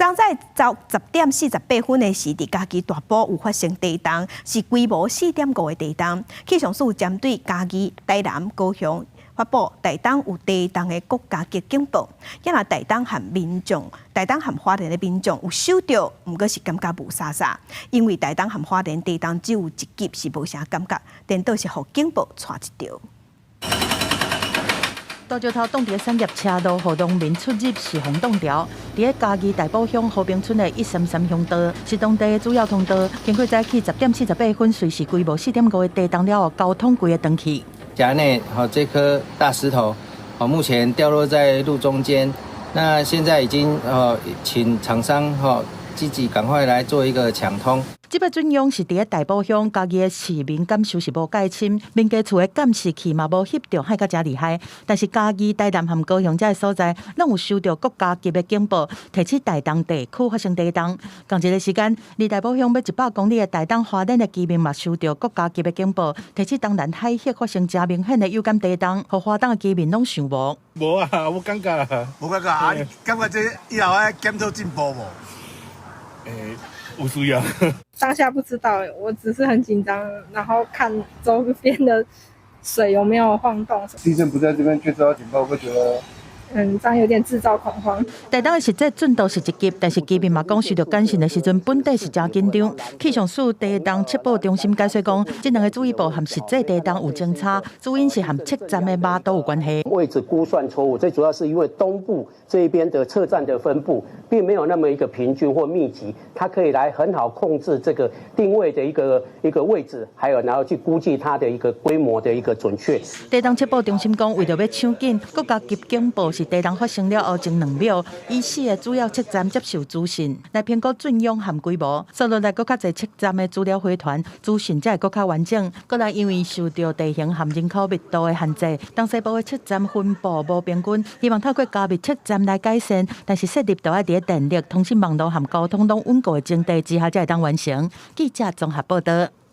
早在10:48的时，伫嘉义大埔有发生地震，是规模4.5的地震。气象署针对嘉义、台南、高雄发布台东有地震的国家级警报。也若台东和花莲的民众有收到，毋过是感觉无啥啥，因为台东和花莲地震只有一级，是无啥感觉，颠倒是互警报带一条。大石头挡伫产业车道，互农民出入是封挡条。伫咧嘉义大埔乡和平村的133乡道，是当地的主要通道。经过早起10:48，随时规模4.5的地震了后，交通规个断去。辖内这颗大石头目前掉落在路中间，那现在已经请厂商积极赶快来做一个抢通。这笔准用是伫咧大埔乡家己的市民感受是无介深，民家厝的监视器嘛无翕到，害甲真厉害。但是嘉义、台南和高雄这个所在，拢有收到国家级的警报，提起台东地区发生地震。同一个时间，离大埔乡要100公里的台东花莲的居民嘛收到国家级的警报，提起东南海峡发生真明显的有感地震，互花东的居民拢想无。无啊，我感觉无感觉啊！你感觉这以后要检讨进步无？有需要。当下不知道，我只是很紧张，然后看周边的水有没有晃动。地震不在这边就知道警报，会觉得这样有点制造恐慌。台东的实际准度是1级，但是居民嘛讲受到感染的时阵，本地是真紧张。气象署地动测报中心解说讲，这两个注意报和实际地动有侦差，主因是和测站的码都有关系。位置估算错误，最主要是因为东部这一边的测站的分布并没有那么一个平均或密集，它可以来很好控制这个定位的一个位置，还有然后去估计它的一个规模的一个准确。地动测报中心讲，为了要抢紧，国家级警报是地动发生了后前2秒，以4个主要测站接受资讯，来评估准用和规模。接落来，搁较侪测站的资料回传，资讯才会搁较完整。搁来因为受到地形和人口密度的限制，东西部的测站分布无平均，希望透过加密测站来改善，但是设立都要伫电力、通讯网络和交通拢稳固的前提之下，才会当完成。记者综合报道。